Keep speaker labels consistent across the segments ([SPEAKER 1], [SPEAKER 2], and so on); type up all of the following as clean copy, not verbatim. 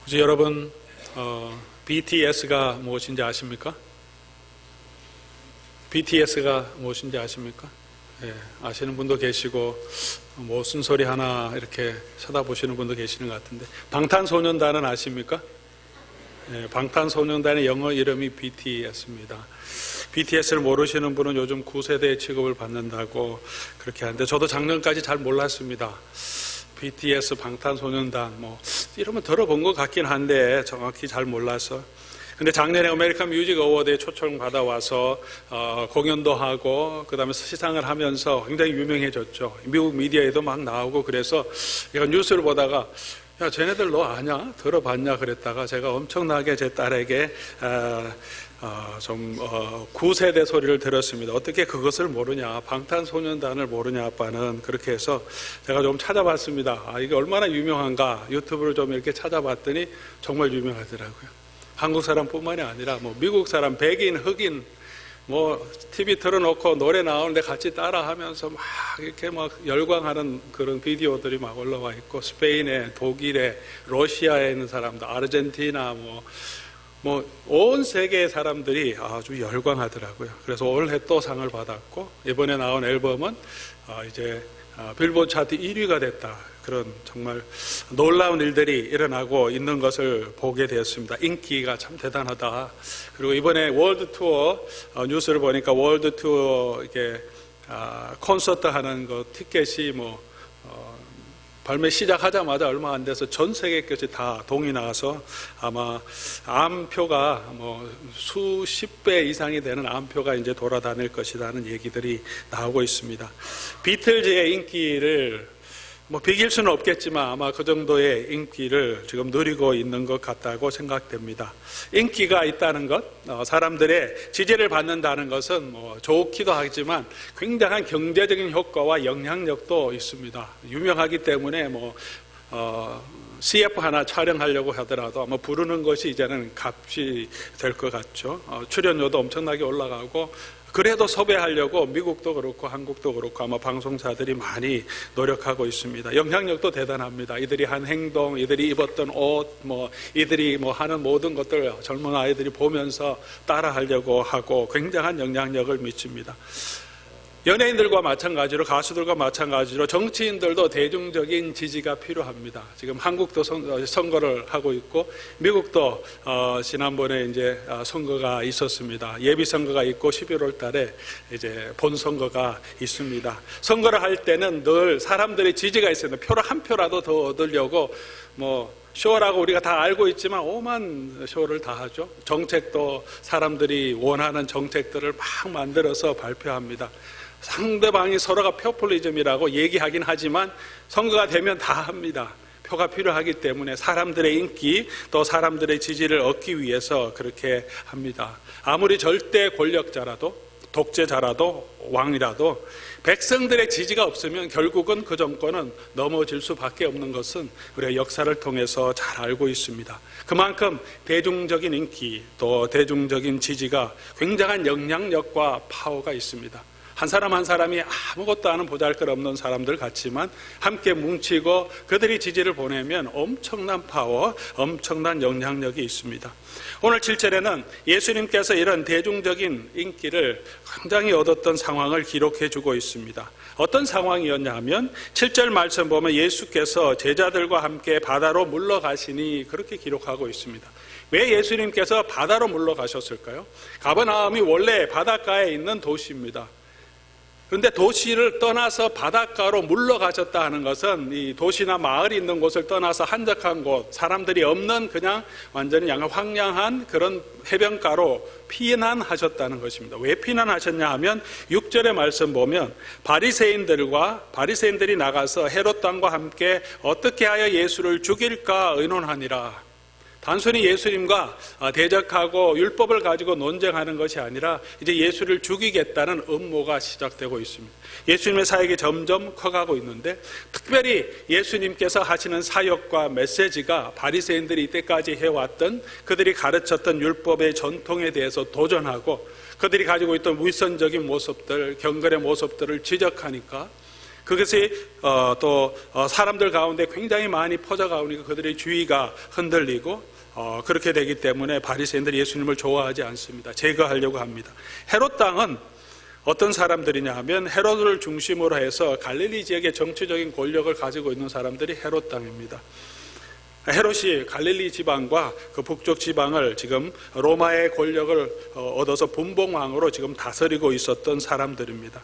[SPEAKER 1] 혹시 여러분 BTS가 무엇인지 아십니까? BTS가 무엇인지 아십니까? 예, 아시는 분도 계시고 뭐 쓴소리 하나 이렇게 쳐다보시는 분도 계시는 것 같은데, 방탄소년단은 아십니까? 예, 방탄소년단의 영어 이름이 BTS입니다. BTS를 모르시는 분은 요즘 9세대 취급을 받는다고 그렇게 하는데, 저도 작년까지 잘 몰랐습니다. BTS, 방탄소년단 뭐 이러면 들어본 것 같긴 한데 정확히 잘 몰라서. 근데 작년에 아메리칸 뮤직 어워드에 초청받아 와서 공연도 하고 그다음에 시상을 하면서 굉장히 유명해졌죠. 미국 미디어에도 막 나오고. 그래서 제가 뉴스를 보다가 야, 쟤네들 너 아냐? 들어봤냐? 그랬다가 제가 엄청나게 제 딸에게 9세대 소리를 들었습니다. 어떻게 그것을 모르냐? 방탄소년단을 모르냐 아빠는. 그렇게 해서 제가 좀 찾아봤습니다. 이게 얼마나 유명한가? 유튜브를 좀 이렇게 찾아봤더니 정말 유명하더라고요. 한국 사람뿐만이 아니라 뭐 미국 사람, 백인, 흑인 뭐 TV 틀어놓고 노래 나오는데 같이 따라하면서 막 이렇게 막 열광하는 그런 비디오들이 막 올라와 있고, 스페인에, 독일에, 러시아에 있는 사람들, 아르헨티나 뭐 온 세계의 사람들이 아주 열광하더라고요. 그래서 올해 또 상을 받았고, 이번에 나온 앨범은 이제 빌보드 차트 1위가 됐다. 그런 정말 놀라운 일들이 일어나고 있는 것을 보게 되었습니다. 인기가 참 대단하다. 그리고 이번에 월드 투어 뉴스를 보니까 월드 투어 이게 콘서트 하는 거 티켓이 발매 시작하자마자 얼마 안 돼서 전 세계 끝이 다 동이 나와서 아마 암표가 수십 배 이상이 되는 암표가 이제 돌아다닐 것이라는 얘기들이 나오고 있습니다. 비틀즈의 인기를 비길 수는 없겠지만 아마 그 정도의 인기를 지금 누리고 있는 것 같다고 생각됩니다. 인기가 있다는 것, 사람들의 지지를 받는다는 것은 좋기도 하지만 굉장한 경제적인 효과와 영향력도 있습니다. 유명하기 때문에 CF 하나 촬영하려고 하더라도 아마 부르는 것이 이제는 값이 될 것 같죠. 출연료도 엄청나게 올라가고, 그래도 섭외하려고 미국도 그렇고 한국도 그렇고 아마 방송사들이 많이 노력하고 있습니다. 영향력도 대단합니다. 이들이 한 행동, 이들이 입었던 옷, 이들이 하는 모든 것들 젊은 아이들이 보면서 따라하려고 하고 굉장한 영향력을 미칩니다. 연예인들과 마찬가지로, 가수들과 마찬가지로 정치인들도 대중적인 지지가 필요합니다. 지금 한국도 선거를 하고 있고, 미국도 지난번에 이제 선거가 있었습니다. 예비 선거가 있고 11월 달에 이제 본 선거가 있습니다. 선거를 할 때는 늘 사람들의 지지가 있어요. 표를 한 표라도 더 얻으려고 쇼라고 우리가 다 알고 있지만 오만 쇼를 다 하죠. 정책도 사람들이 원하는 정책들을 막 만들어서 발표합니다. 상대방이 서로가 포퓰리즘이라고 얘기하긴 하지만 선거가 되면 다 합니다. 표가 필요하기 때문에 사람들의 인기 또 사람들의 지지를 얻기 위해서 그렇게 합니다. 아무리 절대 권력자라도, 독재자라도, 왕이라도 백성들의 지지가 없으면 결국은 그 정권은 넘어질 수밖에 없는 것은 우리가 역사를 통해서 잘 알고 있습니다. 그만큼 대중적인 인기 또 대중적인 지지가 굉장한 영향력과 파워가 있습니다. 한 사람 한 사람이 아무것도 아는 보잘것없는 사람들 같지만 함께 뭉치고 그들이 지지를 보내면 엄청난 파워, 엄청난 영향력이 있습니다. 오늘 7절에는 예수님께서 이런 대중적인 인기를 굉장히 얻었던 상황을 기록해 주고 있습니다. 어떤 상황이었냐 하면 7절 말씀 보면 예수께서 제자들과 함께 바다로 물러가시니 그렇게 기록하고 있습니다. 왜 예수님께서 바다로 물러가셨을까요? 가버나움이 원래 바닷가에 있는 도시입니다. 그런데 도시를 떠나서 바닷가로 물러가셨다 하는 것은 이 도시나 마을이 있는 곳을 떠나서 한적한 곳, 사람들이 없는 그냥 완전히 양을 황량한 그런 해변가로 피난하셨다는 것입니다. 왜 피난하셨냐 하면 6절의 말씀 보면 바리새인들이 나가서 헤롯 왕과 함께 어떻게 하여 예수를 죽일까 의논하니라. 단순히 예수님과 대적하고 율법을 가지고 논쟁하는 것이 아니라 이제 예수를 죽이겠다는 음모가 시작되고 있습니다. 예수님의 사역이 점점 커가고 있는데, 특별히 예수님께서 하시는 사역과 메시지가 바리새인들이 이때까지 해왔던 그들이 가르쳤던 율법의 전통에 대해서 도전하고 그들이 가지고 있던 위선적인 모습들, 경건의 모습들을 지적하니까 그것이 또 사람들 가운데 굉장히 많이 퍼져가오니까 그들의 주의가 흔들리고 그렇게 되기 때문에 바리새인들이 예수님을 좋아하지 않습니다. 제거하려고 합니다. 헤롯 땅은 어떤 사람들이냐 하면 헤롯을 중심으로 해서 갈릴리 지역의 정치적인 권력을 가지고 있는 사람들이 헤롯 땅입니다. 헤롯이 갈릴리 지방과 그 북쪽 지방을 지금 로마의 권력을 얻어서 분봉왕으로 지금 다스리고 있었던 사람들입니다.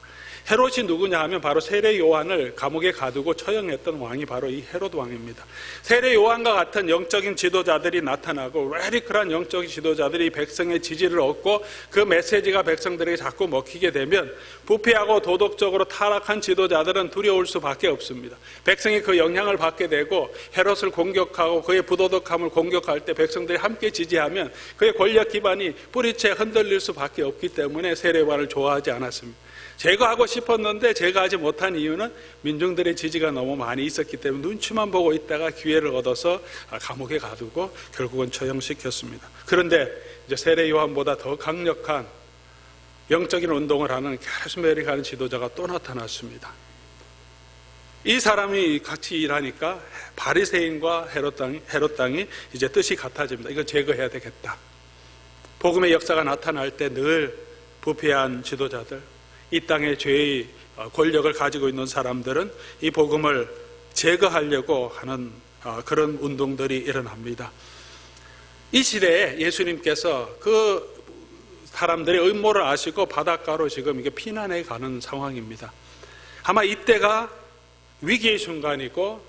[SPEAKER 1] 헤롯이 누구냐 하면 바로 세례 요한을 감옥에 가두고 처형했던 왕이 바로 이 헤롯 왕입니다. 세례 요한과 같은 영적인 지도자들이 나타나고 레디컬한 영적인 지도자들이 백성의 지지를 얻고 그 메시지가 백성들에게 자꾸 먹히게 되면 부패하고 도덕적으로 타락한 지도자들은 두려울 수밖에 없습니다. 백성이 그 영향을 받게 되고 헤롯을 공격하고 그의 부도덕함을 공격할 때 백성들이 함께 지지하면 그의 권력 기반이 뿌리채 흔들릴 수밖에 없기 때문에 세례 요한을 좋아하지 않았습니다. 제거하고 싶었는데 제거하지 못한 이유는 민중들의 지지가 너무 많이 있었기 때문에 눈치만 보고 있다가 기회를 얻어서 감옥에 가두고 결국은 처형시켰습니다. 그런데 이제 세례 요한보다 더 강력한 영적인 운동을 하는 게르스메릭 하는 지도자가 또 나타났습니다. 이 사람이 같이 일하니까 바리새인과 헤롯 땅이 이제 뜻이 같아집니다. 이거 제거해야 되겠다. 복음의 역사가 나타날 때 늘 부패한 지도자들, 이 땅의 죄의 권력을 가지고 있는 사람들은 이 복음을 제거하려고 하는 그런 운동들이 일어납니다. 이 시대에 예수님께서 그 사람들의 음모를 아시고 바닷가로 지금 이게 피난해 가는 상황입니다. 아마 이때가 위기의 순간이고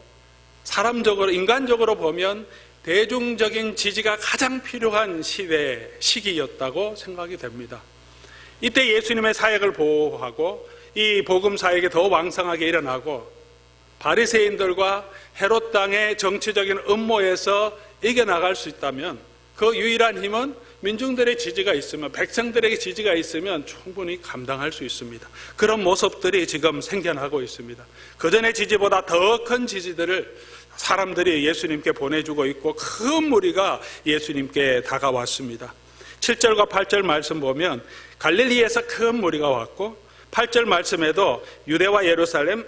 [SPEAKER 1] 사람적으로, 인간적으로 보면 대중적인 지지가 가장 필요한 시기였다고 생각이 됩니다. 이때 예수님의 사역을 보호하고 이 복음 사역이 더 왕성하게 일어나고 바리새인들과 헤롯 땅의 정치적인 음모에서 이겨나갈 수 있다면 그 유일한 힘은 민중들의 지지가 있으면, 백성들에게 지지가 있으면 충분히 감당할 수 있습니다. 그런 모습들이 지금 생겨나고 있습니다. 그전의 지지보다 더 큰 지지들을 사람들이 예수님께 보내주고 있고 큰 무리가 예수님께 다가왔습니다. 7절과 8절 말씀 보면 갈릴리에서 큰 무리가 왔고 8절 말씀에도 유대와 예루살렘,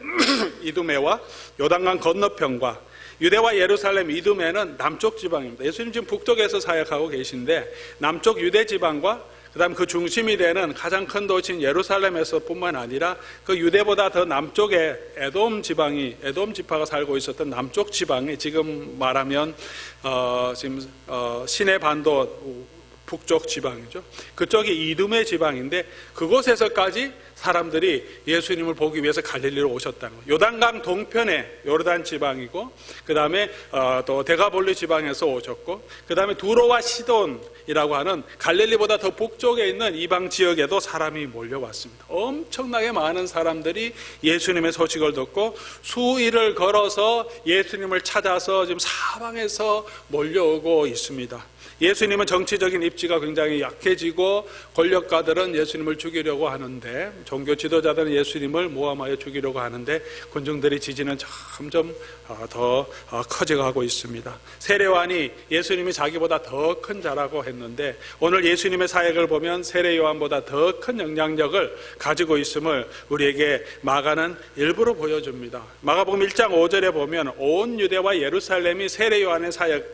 [SPEAKER 1] 이두메와 요단강 건너편과 유대와 예루살렘, 이두메는 남쪽 지방입니다. 예수님 지금 북쪽에서 사역하고 계신데 남쪽 유대 지방과 그다음 그 중심이 되는 가장 큰 도시인 예루살렘에서뿐만 아니라 그 유대보다 더 남쪽에 에돔 지파가 살고 있었던 남쪽 지방이 지금 말하면 지금 시내 반도 북쪽 지방이죠. 그쪽이 이두메 지방인데 그곳에서까지 사람들이 예수님을 보기 위해서 갈릴리로 오셨다는 거예요. 요단강 동편에 요르단 지방이고 그 다음에 또 데가볼리 지방에서 오셨고 그 다음에 두로와 시돈이라고 하는 갈릴리보다 더 북쪽에 있는 이방 지역에도 사람이 몰려왔습니다. 엄청나게 많은 사람들이 예수님의 소식을 듣고 수일을 걸어서 예수님을 찾아서 지금 사방에서 몰려오고 있습니다. 예수님은 정치적인 입지가 굉장히 약해지고 권력가들은 예수님을 죽이려고 하는데 종교 지도자들은 예수님을 모함하여 죽이려고 하는데 군중들의 지지는 점점 더 커져가고 있습니다. 세례요한이 예수님이 자기보다 더 큰 자라고 했는데 오늘 예수님의 사역을 보면 세례요한보다 더 큰 영향력을 가지고 있음을 우리에게 마가는 일부러 보여줍니다. 마가복음 1장 5절에 보면 온 유대와 예루살렘이 세례요한의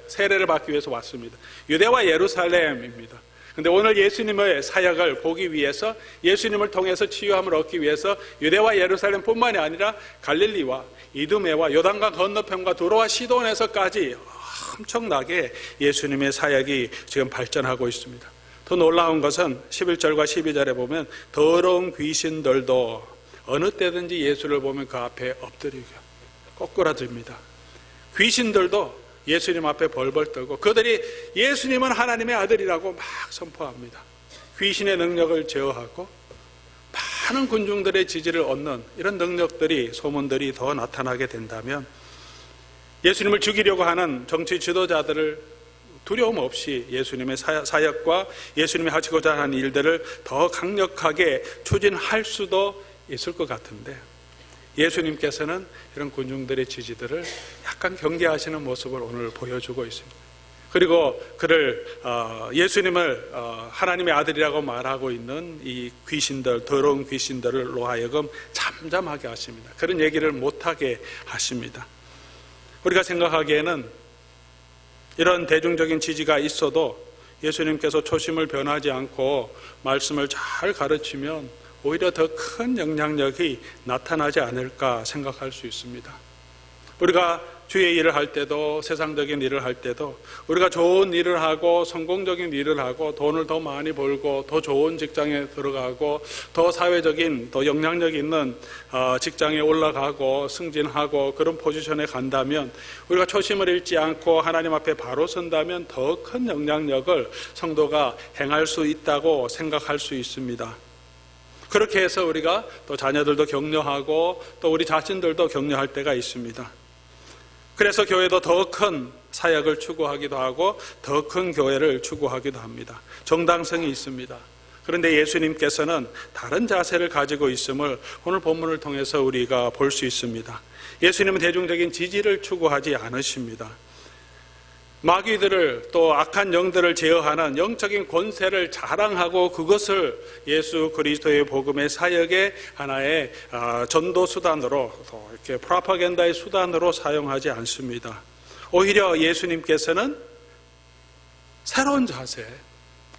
[SPEAKER 1] 세례를 받기 위해서 왔습니다. 유대와 예루살렘입니다. 근데 오늘 예수님의 사역을 보기 위해서 예수님을 통해서 치유함을 얻기 위해서 유대와 예루살렘뿐만이 아니라 갈릴리와 이두메와 요단강 건너편과 두로와 시돈에서까지 엄청나게 예수님의 사역이 지금 발전하고 있습니다. 더 놀라운 것은 11절과 12절에 보면 더러운 귀신들도 어느 때든지 예수를 보면 그 앞에 엎드리고 꼬꾸라집니다. 귀신들도 예수님 앞에 벌벌 떨고 그들이 예수님은 하나님의 아들이라고 막 선포합니다. 귀신의 능력을 제어하고 많은 군중들의 지지를 얻는 이런 능력들이, 소문들이 더 나타나게 된다면 예수님을 죽이려고 하는 정치 지도자들을 두려움 없이 예수님의 사역과 예수님이 하시고자 하는 일들을 더 강력하게 추진할 수도 있을 것 같은데 예수님께서는 이런 군중들의 지지들을 약간 경계하시는 모습을 오늘 보여주고 있습니다. 그리고 그를 예수님을 하나님의 아들이라고 말하고 있는 이 귀신들, 더러운 귀신들로 하여금 잠잠하게 하십니다. 그런 얘기를 못하게 하십니다. 우리가 생각하기에는 이런 대중적인 지지가 있어도 예수님께서 초심을 변하지 않고 말씀을 잘 가르치면 오히려 더 큰 영향력이 나타나지 않을까 생각할 수 있습니다. 우리가 주의 일을 할 때도, 세상적인 일을 할 때도, 우리가 좋은 일을 하고 성공적인 일을 하고 돈을 더 많이 벌고 더 좋은 직장에 들어가고 더 사회적인, 더 영향력 있는 직장에 올라가고 승진하고 그런 포지션에 간다면, 우리가 초심을 잃지 않고 하나님 앞에 바로 선다면 더 큰 영향력을 성도가 행할 수 있다고 생각할 수 있습니다. 그렇게 해서 우리가 또 자녀들도 격려하고 또 우리 자신들도 격려할 때가 있습니다. 그래서 교회도 더 큰 사역을 추구하기도 하고 더 큰 교회를 추구하기도 합니다. 정당성이 있습니다. 그런데 예수님께서는 다른 자세를 가지고 있음을 오늘 본문을 통해서 우리가 볼 수 있습니다. 예수님은 대중적인 지지를 추구하지 않으십니다. 마귀들을, 또 악한 영들을 제어하는 영적인 권세를 자랑하고 그것을 예수 그리스도의 복음의 사역의 하나의 전도 수단으로, 또 이렇게 프로파간다의 수단으로 사용하지 않습니다. 오히려 예수님께서는 새로운 자세,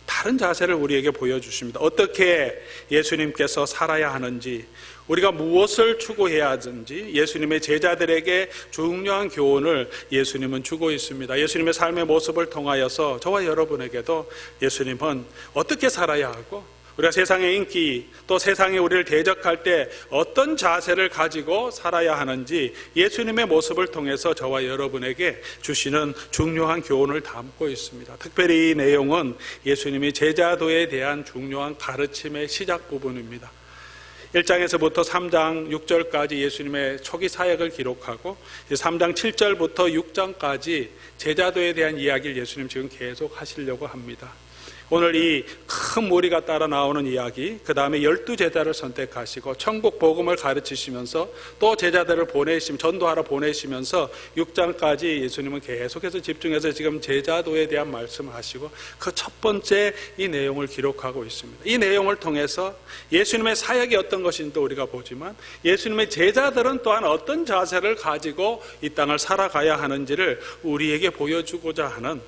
[SPEAKER 1] 다른 자세를 우리에게 보여주십니다. 어떻게 예수님께서 살아야 하는지, 우리가 무엇을 추구해야 하는지 예수님의 제자들에게 중요한 교훈을 예수님은 주고 있습니다. 예수님의 삶의 모습을 통하여서 저와 여러분에게도 예수님은 어떻게 살아야 하고, 우리가 세상의 인기, 또 세상이 우리를 대적할 때 어떤 자세를 가지고 살아야 하는지 예수님의 모습을 통해서 저와 여러분에게 주시는 중요한 교훈을 담고 있습니다. 특별히 이 내용은 예수님이 제자도에 대한 중요한 가르침의 시작 부분입니다. 1장에서부터 3장 6절까지 예수님의 초기 사역을 기록하고 3장 7절부터 6장까지 제자도에 대한 이야기를 예수님 지금 계속 하시려고 합니다. 오늘 이 큰 무리가 따라 나오는 이야기, 그 다음에 12제자를 선택하시고 천국 복음을 가르치시면서 또 제자들을 전도하러 보내시면서 6장까지 예수님은 계속해서 집중해서 지금 제자도에 대한 말씀을 하시고 그 첫 번째 이 내용을 기록하고 있습니다. 이 내용을 통해서 예수님의 사역이 어떤 것인지 우리가 보지만 예수님의 제자들은 또한 어떤 자세를 가지고 이 땅을 살아가야 하는지를 우리에게 보여주고자 하는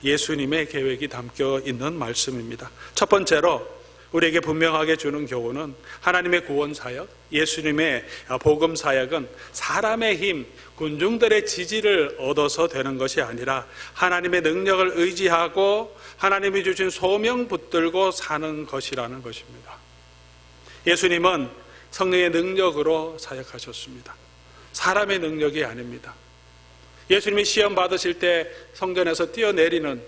[SPEAKER 1] 예수님의 계획이 담겨 있는 말씀입니다. 첫 번째로 우리에게 분명하게 주는 교훈은 하나님의 구원사역, 예수님의 복음사역은 사람의 힘, 군중들의 지지를 얻어서 되는 것이 아니라 하나님의 능력을 의지하고 하나님이 주신 소명 붙들고 사는 것이라는 것입니다. 예수님은 성령의 능력으로 사역하셨습니다. 사람의 능력이 아닙니다. 예수님이 시험 받으실 때 성전에서 뛰어내리는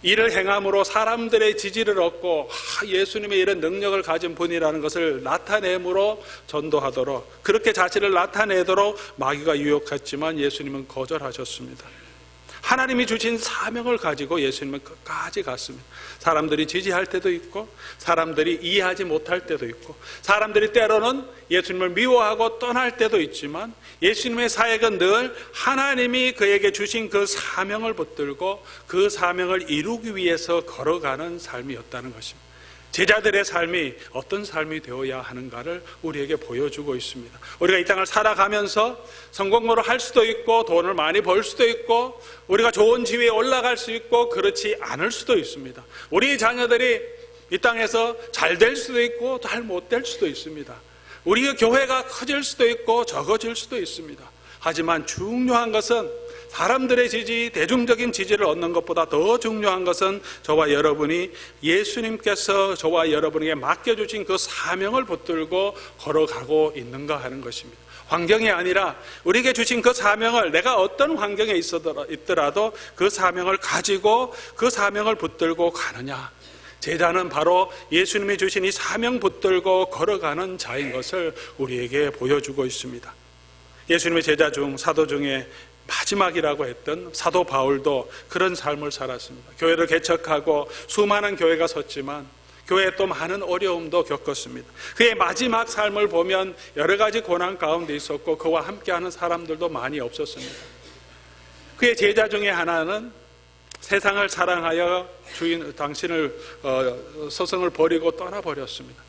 [SPEAKER 1] 이를 행함으로 사람들의 지지를 얻고 예수님의 이런 능력을 가진 분이라는 것을 나타내므로 전도하도록, 그렇게 자신을 나타내도록 마귀가 유혹했지만 예수님은 거절하셨습니다. 하나님이 주신 사명을 가지고 예수님은 끝까지 갔습니다. 사람들이 지지할 때도 있고 사람들이 이해하지 못할 때도 있고 사람들이 때로는 예수님을 미워하고 떠날 때도 있지만 예수님의 사역은 늘 하나님이 그에게 주신 그 사명을 붙들고 그 사명을 이루기 위해서 걸어가는 삶이었다는 것입니다. 제자들의 삶이 어떤 삶이 되어야 하는가를 우리에게 보여주고 있습니다. 우리가 이 땅을 살아가면서 성공으로 할 수도 있고 돈을 많이 벌 수도 있고 우리가 좋은 지위에 올라갈 수 있고 그렇지 않을 수도 있습니다. 우리 자녀들이 이 땅에서 잘 될 수도 있고 잘 못 될 수도 있습니다. 우리의 교회가 커질 수도 있고 적어질 수도 있습니다. 하지만 중요한 것은 사람들의 지지, 대중적인 지지를 얻는 것보다 더 중요한 것은 저와 여러분이 예수님께서 저와 여러분에게 맡겨주신 그 사명을 붙들고 걸어가고 있는가 하는 것입니다. 환경이 아니라 우리에게 주신 그 사명을 내가 어떤 환경에 있더라도 그 사명을 가지고 그 사명을 붙들고 가느냐. 제자는 바로 예수님이 주신 이 사명 붙들고 걸어가는 자인 것을 우리에게 보여주고 있습니다. 예수님의 제자 중 사도 중에 마지막이라고 했던 사도 바울도 그런 삶을 살았습니다. 교회를 개척하고 수많은 교회가 섰지만 교회에 또 많은 어려움도 겪었습니다. 그의 마지막 삶을 보면 여러 가지 고난 가운데 있었고 그와 함께하는 사람들도 많이 없었습니다. 그의 제자 중에 하나는 세상을 사랑하여 당신을 스승을 버리고 떠나버렸습니다.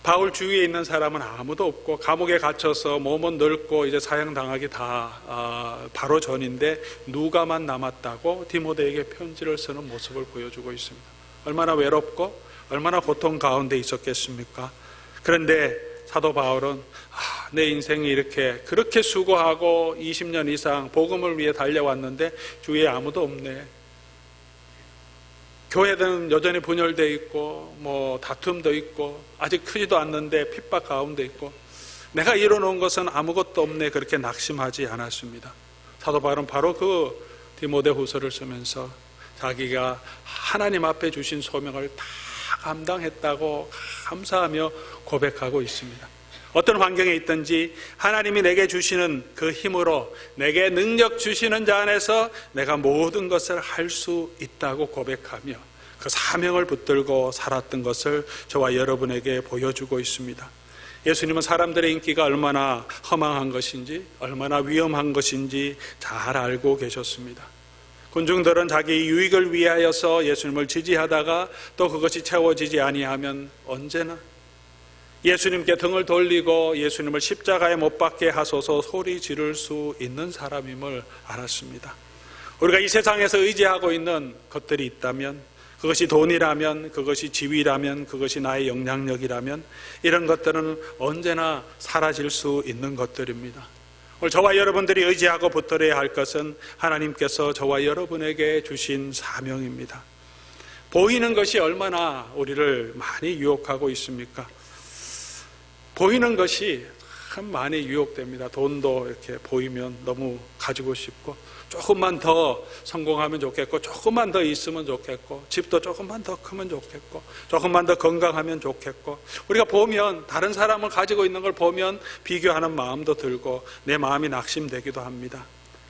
[SPEAKER 1] 바울 주위에 있는 사람은 아무도 없고 감옥에 갇혀서 몸은 늙고 이제 사형당하기 다 바로 전인데 누가만 남았다고 디모데에게 편지를 쓰는 모습을 보여주고 있습니다. 얼마나 외롭고 얼마나 고통 가운데 있었겠습니까? 그런데 사도 바울은 내 인생이 그렇게 수고하고 20년 이상 복음을 위해 달려왔는데 주위에 아무도 없네. 교회는 여전히 분열되어 있고 다툼도 있고 아직 크지도 않는데 핍박 가운데 있고 내가 이뤄놓은 것은 아무것도 없네. 그렇게 낙심하지 않았습니다. 사도 바울은 바로 그 디모데 후서를 쓰면서 자기가 하나님 앞에 주신 소명을 다 감당했다고 감사하며 고백하고 있습니다. 어떤 환경에 있든지 하나님이 내게 주시는 그 힘으로 내게 능력 주시는 자 안에서 내가 모든 것을 할 수 있다고 고백하며 그 사명을 붙들고 살았던 것을 저와 여러분에게 보여주고 있습니다. 예수님은 사람들의 인기가 얼마나 허망한 것인지 얼마나 위험한 것인지 잘 알고 계셨습니다. 군중들은 자기 유익을 위하여서 예수님을 지지하다가 또 그것이 채워지지 아니하면 언제나 예수님께 등을 돌리고 예수님을 십자가에 못 박게 하소서 소리 지를 수 있는 사람임을 알았습니다. 우리가 이 세상에서 의지하고 있는 것들이 있다면, 그것이 돈이라면, 그것이 지위라면, 그것이 나의 영향력이라면 이런 것들은 언제나 사라질 수 있는 것들입니다. 오늘 저와 여러분들이 의지하고 붙들어야 할 것은 하나님께서 저와 여러분에게 주신 사명입니다. 보이는 것이 얼마나 우리를 많이 유혹하고 있습니까? 보이는 것이 참 많이 유혹됩니다. 돈도 이렇게 보이면 너무 가지고 싶고, 조금만 더 성공하면 좋겠고, 조금만 더 있으면 좋겠고, 집도 조금만 더 크면 좋겠고, 조금만 더 건강하면 좋겠고, 우리가 보면 다른 사람을 가지고 있는 걸 보면 비교하는 마음도 들고 내 마음이 낙심되기도 합니다.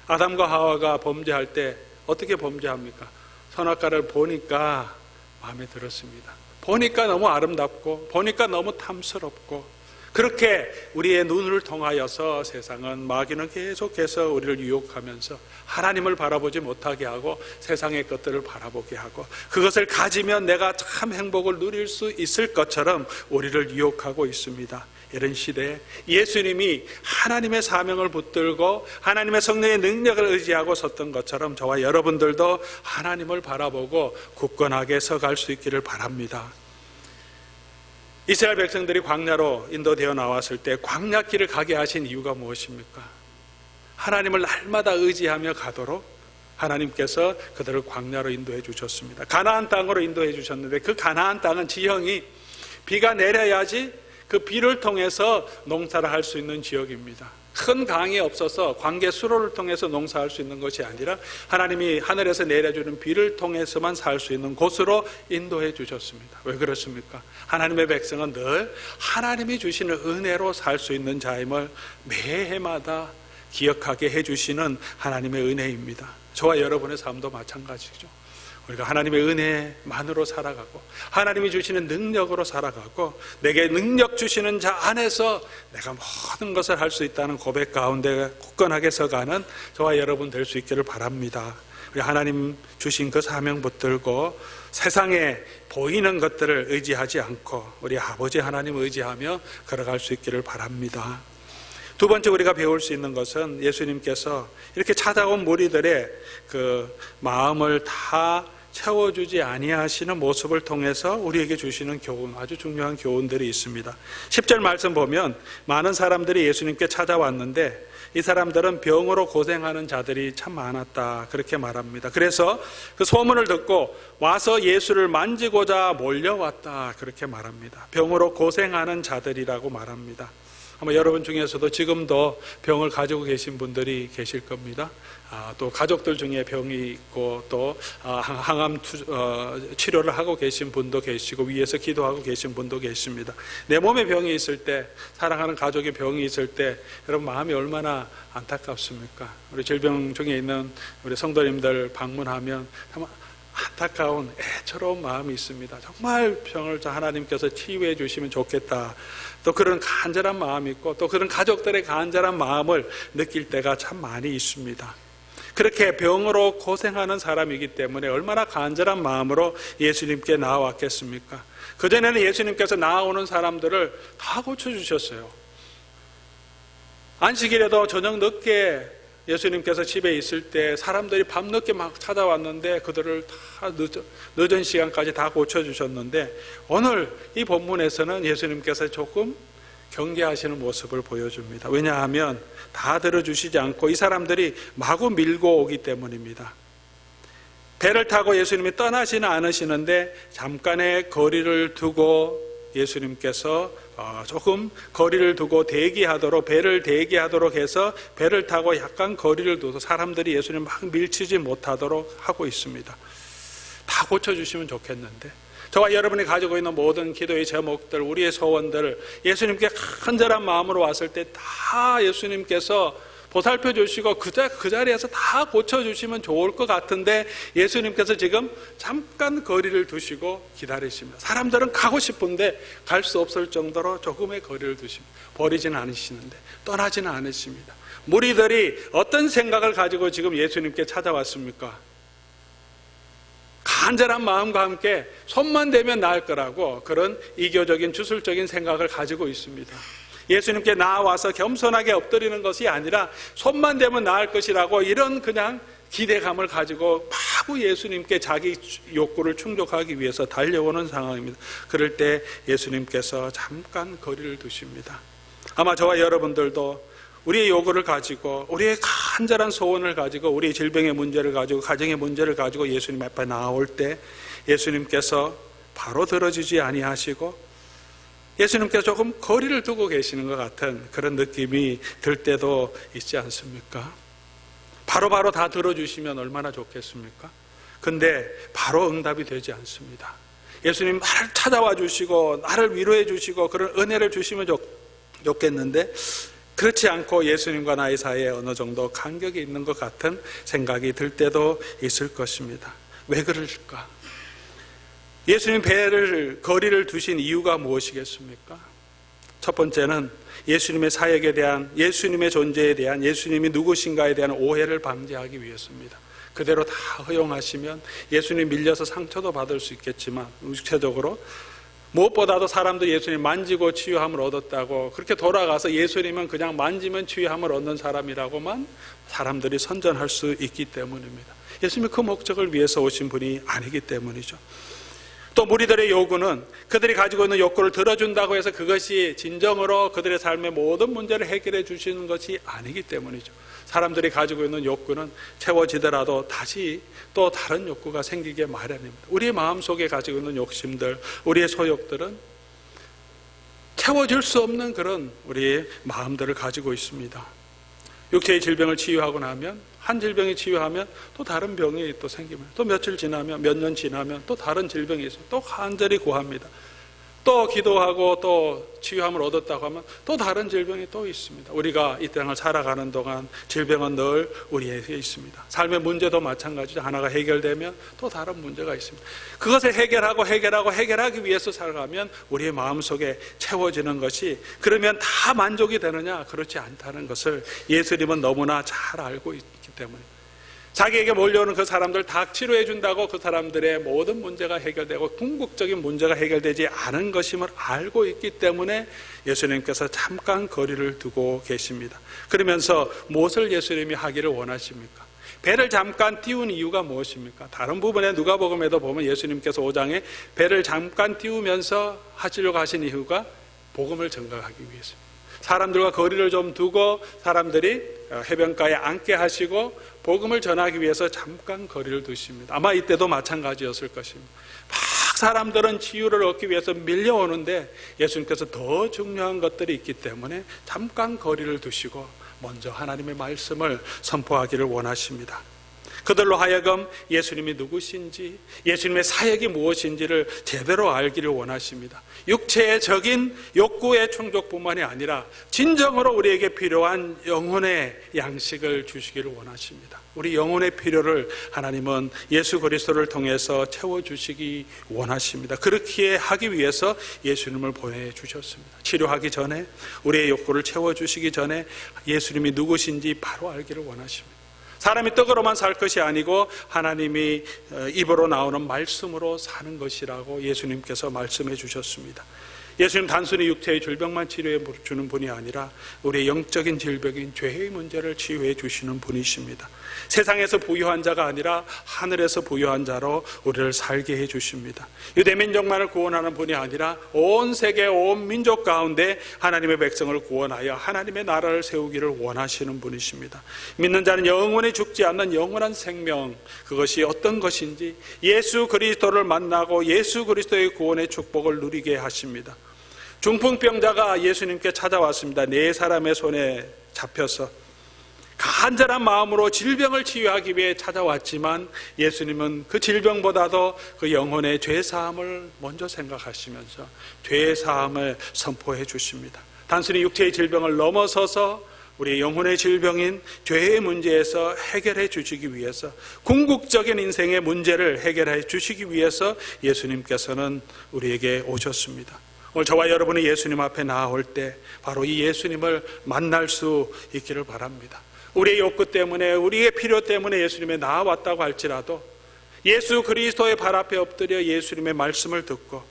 [SPEAKER 1] 아담과 하와가 범죄할 때 어떻게 범죄합니까? 선악과를 보니까 마음에 들었습니다. 보니까 너무 아름답고 보니까 너무 탐스럽고, 그렇게 우리의 눈을 통하여서 세상은, 마귀는 계속해서 우리를 유혹하면서 하나님을 바라보지 못하게 하고 세상의 것들을 바라보게 하고, 그것을 가지면 내가 참 행복을 누릴 수 있을 것처럼 우리를 유혹하고 있습니다. 이런 시대에 예수님이 하나님의 사명을 붙들고 하나님의 성령의 능력을 의지하고 섰던 것처럼 저와 여러분들도 하나님을 바라보고 굳건하게 서갈 수 있기를 바랍니다. 이스라엘 백성들이 광야로 인도되어 나왔을 때 광야길을 가게 하신 이유가 무엇입니까? 하나님을 날마다 의지하며 가도록 하나님께서 그들을 광야로 인도해 주셨습니다. 가나안 땅으로 인도해 주셨는데 그 가나안 땅은 지형이 비가 내려야지 그 비를 통해서 농사를 할 수 있는 지역입니다. 큰 강이 없어서 관계 수로를 통해서 농사할 수 있는 것이 아니라 하나님이 하늘에서 내려주는 비를 통해서만 살 수 있는 곳으로 인도해 주셨습니다. 왜 그렇습니까? 하나님의 백성은 늘 하나님이 주시는 은혜로 살 수 있는 자임을 매해마다 기억하게 해주시는 하나님의 은혜입니다. 저와 여러분의 삶도 마찬가지죠. 우리가 하나님의 은혜만으로 살아가고 하나님이 주시는 능력으로 살아가고 내게 능력 주시는 자 안에서 내가 모든 것을 할 수 있다는 고백 가운데 굳건하게 서가는 저와 여러분 될 수 있기를 바랍니다. 우리 하나님 주신 그 사명 붙들고 세상에 보이는 것들을 의지하지 않고 우리 아버지 하나님 의지하며 걸어갈 수 있기를 바랍니다. 두 번째 우리가 배울 수 있는 것은 예수님께서 이렇게 찾아온 무리들의 그 마음을 다 채워주지 아니하시는 모습을 통해서 우리에게 주시는 교훈, 아주 중요한 교훈들이 있습니다. 10절 말씀 보면 많은 사람들이 예수님께 찾아왔는데 이 사람들은 병으로 고생하는 자들이 참 많았다, 그렇게 말합니다. 그래서 그 소문을 듣고 와서 예수를 만지고자 몰려왔다, 그렇게 말합니다. 병으로 고생하는 자들이라고 말합니다. 아마 여러분 중에서도 지금도 병을 가지고 계신 분들이 계실 겁니다. 또 가족들 중에 병이 있고 또 항암 치료를 하고 계신 분도 계시고 위에서 기도하고 계신 분도 계십니다. 내 몸에 병이 있을 때, 사랑하는 가족의 병이 있을 때 여러분 마음이 얼마나 안타깝습니까? 우리 질병 중에 있는 우리 성도님들 방문하면 참 안타까운 애처로운 마음이 있습니다. 정말 병을 하나님께서 치유해 주시면 좋겠다, 또 그런 간절한 마음이 있고 또 그런 가족들의 간절한 마음을 느낄 때가 참 많이 있습니다. 그렇게 병으로 고생하는 사람이기 때문에 얼마나 간절한 마음으로 예수님께 나아왔겠습니까? 그전에는 예수님께서 나아오는 사람들을 다 고쳐주셨어요. 안식일에도 저녁 늦게 예수님께서 집에 있을 때 사람들이 밤늦게 막 찾아왔는데 그들을 다 늦은 시간까지 다 고쳐주셨는데, 오늘 이 본문에서는 예수님께서 조금 경계하시는 모습을 보여줍니다. 왜냐하면 다 들어주시지 않고 이 사람들이 마구 밀고 오기 때문입니다. 배를 타고 예수님이 떠나지는 않으시는데 잠깐의 거리를 두고 예수님께서 조금 거리를 두고 대기하도록, 배를 대기하도록 해서 배를 타고 약간 거리를 두고 사람들이 예수님 막 밀치지 못하도록 하고 있습니다. 다 고쳐주시면 좋겠는데, 저와 여러분이 가지고 있는 모든 기도의 제목들, 우리의 소원들, 예수님께 간절한 마음으로 왔을 때 다 예수님께서 보살펴 주시고 그 자리에서 다 고쳐주시면 좋을 것 같은데, 예수님께서 지금 잠깐 거리를 두시고 기다리십니다. 사람들은 가고 싶은데 갈 수 없을 정도로 조금의 거리를 두십니다. 버리지는 않으시는데, 떠나지는 않으십니다. 무리들이 어떤 생각을 가지고 지금 예수님께 찾아왔습니까? 간절한 마음과 함께 손만 대면 나을 거라고 그런 이교적인 주술적인 생각을 가지고 있습니다. 예수님께 나와서 겸손하게 엎드리는 것이 아니라 손만 대면 나을 것이라고 이런 그냥 기대감을 가지고 마구 예수님께 자기 욕구를 충족하기 위해서 달려오는 상황입니다. 그럴 때 예수님께서 잠깐 거리를 두십니다. 아마 저와 여러분들도 우리의 요구를 가지고, 우리의 간절한 소원을 가지고, 우리의 질병의 문제를 가지고, 가정의 문제를 가지고 예수님 앞에 나올 때 예수님께서 바로 들어주지 아니하시고 예수님께서 조금 거리를 두고 계시는 것 같은 그런 느낌이 들 때도 있지 않습니까? 바로바로 다 들어주시면 얼마나 좋겠습니까? 근데 바로 응답이 되지 않습니다. 예수님 나를 찾아와 주시고 나를 위로해 주시고 그런 은혜를 주시면 좋겠는데, 그렇지 않고 예수님과 나의 사이에 어느 정도 간격이 있는 것 같은 생각이 들 때도 있을 것입니다. 왜 그럴까? 예수님 배를 거리를 두신 이유가 무엇이겠습니까? 첫 번째는 예수님의 사역에 대한, 예수님의 존재에 대한, 예수님이 누구신가에 대한 오해를 방지하기 위해서입니다. 그대로 다 허용하시면 예수님 밀려서 상처도 받을 수 있겠지만, 육체적으로 무엇보다도 사람들이 예수님 만지고 치유함을 얻었다고 그렇게 돌아가서 예수님은 그냥 만지면 치유함을 얻는 사람이라고만 사람들이 선전할 수 있기 때문입니다. 예수님이 그 목적을 위해서 오신 분이 아니기 때문이죠. 또 무리들의 요구는 그들이 가지고 있는 욕구를 들어준다고 해서 그것이 진정으로 그들의 삶의 모든 문제를 해결해 주시는 것이 아니기 때문이죠. 사람들이 가지고 있는 욕구는 채워지더라도 다시 또 다른 욕구가 생기게 마련입니다. 우리의 마음속에 가지고 있는 욕심들, 우리의 소욕들은 채워질 수 없는 그런 우리의 마음들을 가지고 있습니다. 육체의 질병을 치유하고 나면, 한 질병이 치유하면 또 다른 병이 또 생기면, 또 며칠 지나면, 몇 년 지나면 또 다른 질병이 있어요. 또 간절히 구합니다. 또 기도하고 또 치유함을 얻었다고 하면 또 다른 질병이 또 있습니다. 우리가 이 땅을 살아가는 동안 질병은 늘 우리에게 있습니다. 삶의 문제도 마찬가지죠. 하나가 해결되면 또 다른 문제가 있습니다. 그것을 해결하기 위해서 살아가면 우리의 마음속에 채워지는 것이, 그러면 다 만족이 되느냐? 그렇지 않다는 것을 예수님은 너무나 잘 알고 있기 때문입니다. 자기에게 몰려오는 그 사람들 다 치료해 준다고 그 사람들의 모든 문제가 해결되고 궁극적인 문제가 해결되지 않은 것임을 알고 있기 때문에 예수님께서 잠깐 거리를 두고 계십니다. 그러면서 무엇을 예수님이 하기를 원하십니까? 배를 잠깐 띄운 이유가 무엇입니까? 다른 부분에 누가복음에도 보면 예수님께서 5장에 배를 잠깐 띄우면서 하시려고 하신 이유가 복음을 전가하기 위해서입니다. 사람들과 거리를 좀 두고 사람들이 해변가에 앉게 하시고 복음을 전하기 위해서 잠깐 거리를 두십니다. 아마 이때도 마찬가지였을 것입니다. 막 사람들은 치유를 얻기 위해서 밀려오는데 예수님께서 더 중요한 것들이 있기 때문에 잠깐 거리를 두시고 먼저 하나님의 말씀을 선포하기를 원하십니다. 그들로 하여금 예수님이 누구신지, 예수님의 사역이 무엇인지를 제대로 알기를 원하십니다. 육체의 적인 욕구의 충족뿐만이 아니라 진정으로 우리에게 필요한 영혼의 양식을 주시기를 원하십니다. 우리 영혼의 필요를 하나님은 예수 그리스도를 통해서 채워주시기 원하십니다. 그렇게 하기 위해서 예수님을 보내주셨습니다. 치료하기 전에, 우리의 욕구를 채워주시기 전에 예수님이 누구신지 바로 알기를 원하십니다. 사람이 떡으로만 살 것이 아니고 하나님이 입으로 나오는 말씀으로 사는 것이라고 예수님께서 말씀해 주셨습니다. 예수님 단순히 육체의 질병만 치료해 주는 분이 아니라 우리의 영적인 질병인 죄의 문제를 치유해 주시는 분이십니다. 세상에서 부유한 자가 아니라 하늘에서 부유한 자로 우리를 살게 해 주십니다. 유대민족만을 구원하는 분이 아니라 온 세계 온 민족 가운데 하나님의 백성을 구원하여 하나님의 나라를 세우기를 원하시는 분이십니다. 믿는 자는 영원히 죽지 않는 영원한 생명, 그것이 어떤 것인지 예수 그리스도를 만나고 예수 그리스도의 구원의 축복을 누리게 하십니다. 중풍병자가 예수님께 찾아왔습니다. 네 사람의 손에 잡혀서 간절한 마음으로 질병을 치유하기 위해 찾아왔지만 예수님은 그 질병보다도 그 영혼의 죄사함을 먼저 생각하시면서 죄사함을 선포해 주십니다. 단순히 육체의 질병을 넘어서서 우리 영혼의 질병인 죄의 문제에서 해결해 주시기 위해서, 궁극적인 인생의 문제를 해결해 주시기 위해서 예수님께서는 우리에게 오셨습니다. 오늘 저와 여러분이 예수님 앞에 나아올 때 바로 이 예수님을 만날 수 있기를 바랍니다. 우리의 욕구 때문에, 우리의 필요 때문에 예수님에 나아왔다고 할지라도 예수 그리스도의 발 앞에 엎드려 예수님의 말씀을 듣고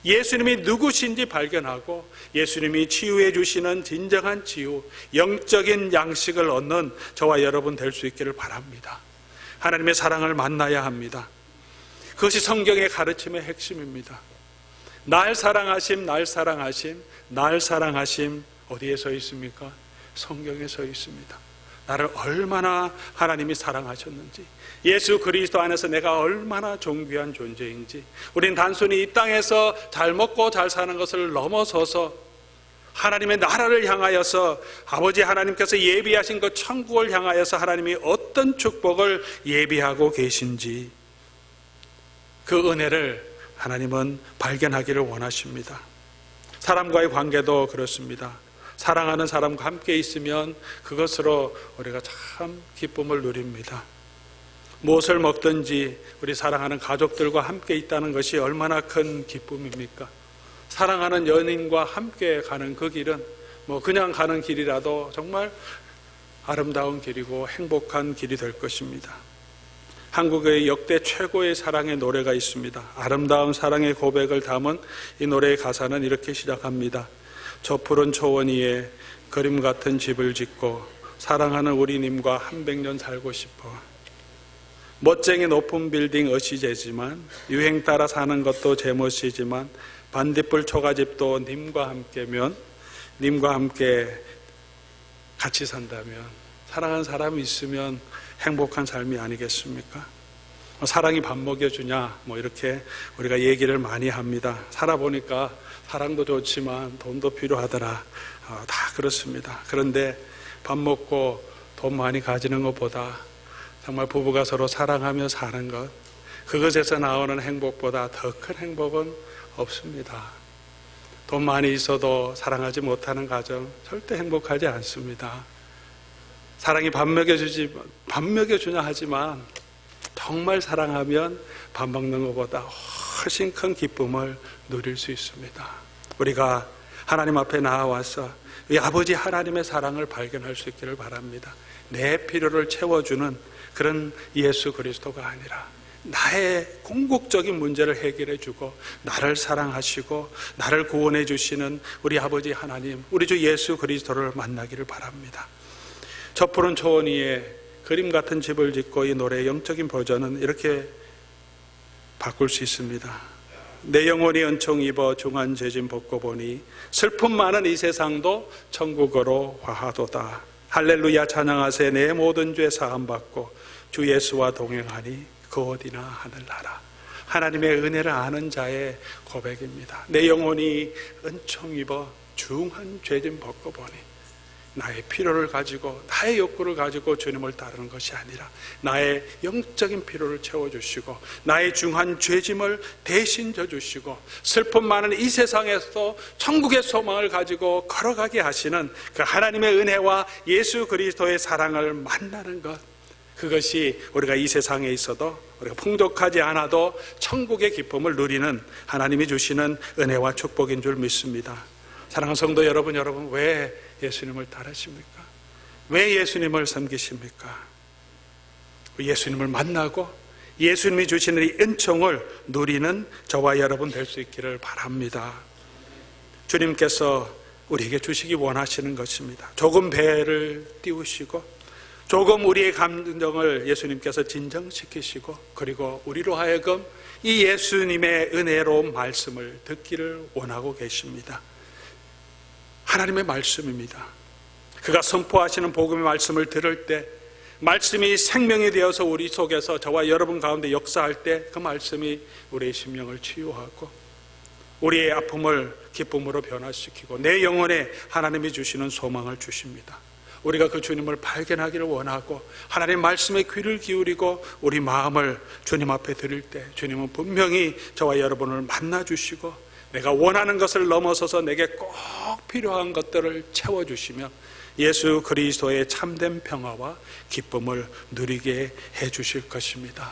[SPEAKER 1] 예수님이 누구신지 발견하고 예수님이 치유해 주시는 진정한 치유, 영적인 양식을 얻는 저와 여러분 될 수 있기를 바랍니다. 하나님의 사랑을 만나야 합니다. 그것이 성경의 가르침의 핵심입니다. 날 사랑하심, 날 사랑하심, 날 사랑하심 어디에 서 있습니까? 성경에 서 있습니다. 나를 얼마나 하나님이 사랑하셨는지, 예수 그리스도 안에서 내가 얼마나 존귀한 존재인지, 우린 단순히 이 땅에서 잘 먹고 잘 사는 것을 넘어서서 하나님의 나라를 향하여서 아버지 하나님께서 예비하신 그 천국을 향하여서 하나님이 어떤 축복을 예비하고 계신지 그 은혜를 하나님은 발견하기를 원하십니다. 사람과의 관계도 그렇습니다. 사랑하는 사람과 함께 있으면 그것으로 우리가 참 기쁨을 누립니다. 무엇을 먹든지 우리 사랑하는 가족들과 함께 있다는 것이 얼마나 큰 기쁨입니까? 사랑하는 연인과 함께 가는 그 길은 그냥 가는 길이라도 정말 아름다운 길이고 행복한 길이 될 것입니다. 한국의 역대 최고의 사랑의 노래가 있습니다. 아름다운 사랑의 고백을 담은 이 노래의 가사는 이렇게 시작합니다. 저 푸른 초원 위에 그림 같은 집을 짓고 사랑하는 우리님과 한 100년 살고 싶어. 멋쟁이 높은 빌딩 어시제지만 유행 따라 사는 것도 제 멋이지만 반딧불 초가집도 님과 함께면, 님과 함께 같이 산다면, 사랑하는 사람이 있으면 행복한 삶이 아니겠습니까? 사랑이 밥 먹여주냐 이렇게 우리가 얘기를 많이 합니다. 살아보니까 사랑도 좋지만 돈도 필요하더라. 다 그렇습니다. 그런데 밥 먹고 돈 많이 가지는 것보다 정말 부부가 서로 사랑하며 사는 것, 그것에서 나오는 행복보다 더 큰 행복은 없습니다. 돈 많이 있어도 사랑하지 못하는 가정 절대 행복하지 않습니다. 사랑이 밥 먹여주냐 하지만 정말 사랑하면 밥 먹는 것보다 훨씬 큰 기쁨을 누릴 수 있습니다. 우리가 하나님 앞에 나와서 이 아버지 하나님의 사랑을 발견할 수 있기를 바랍니다. 내 필요를 채워주는 그런 예수 그리스도가 아니라 나의 궁극적인 문제를 해결해 주고 나를 사랑하시고 나를 구원해 주시는 우리 아버지 하나님, 우리 주 예수 그리스도를 만나기를 바랍니다. 저 푸른 초원 위에 그림 같은 집을 짓고, 이 노래의 영적인 버전은 이렇게 바꿀 수 있습니다. 내 영혼이 은총 입어 중한 죄짐 벗고 보니 슬픔 많은 이 세상도 천국으로 화하도다. 할렐루야 찬양하세. 내 모든 죄 사함 받고 주 예수와 동행하니 그 어디나 하늘나라. 하나님의 은혜를 아는 자의 고백입니다. 내 영혼이 은총 입어 중한 죄짐 벗고 보니, 나의 필요를 가지고 나의 욕구를 가지고 주님을 따르는 것이 아니라 나의 영적인 필요를 채워주시고 나의 중한 죄짐을 대신 져주시고 슬픔 많은 이 세상에서도 천국의 소망을 가지고 걸어가게 하시는 그 하나님의 은혜와 예수 그리스도의 사랑을 만나는 것, 그것이 우리가 이 세상에 있어도 우리가 풍족하지 않아도 천국의 기쁨을 누리는 하나님이 주시는 은혜와 축복인 줄 믿습니다. 사랑하는 성도 여러분, 왜 예수님을 따르십니까? 왜 예수님을 섬기십니까? 예수님을 만나고 예수님이 주시는 이 은총을 누리는 저와 여러분 될 수 있기를 바랍니다. 주님께서 우리에게 주시기 원하시는 것입니다. 조금 배를 띄우시고 조금 우리의 감정을 예수님께서 진정시키시고 그리고 우리로 하여금 이 예수님의 은혜로운 말씀을 듣기를 원하고 계십니다. 하나님의 말씀입니다. 그가 선포하시는 복음의 말씀을 들을 때 말씀이 생명이 되어서 우리 속에서 저와 여러분 가운데 역사할 때 그 말씀이 우리의 심령을 치유하고 우리의 아픔을 기쁨으로 변화시키고 내 영혼에 하나님이 주시는 소망을 주십니다. 우리가 그 주님을 발견하기를 원하고 하나님의 말씀에 귀를 기울이고 우리 마음을 주님 앞에 드릴 때 주님은 분명히 저와 여러분을 만나주시고 내가 원하는 것을 넘어서서 내게 꼭 필요한 것들을 채워주시며 예수 그리스도의 참된 평화와 기쁨을 누리게 해주실 것입니다.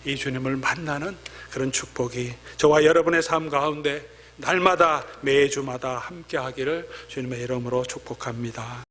[SPEAKER 1] 이 주님을 만나는 그런 축복이 저와 여러분의 삶 가운데 날마다 매주마다 함께 하기를 주님의 이름으로 축복합니다.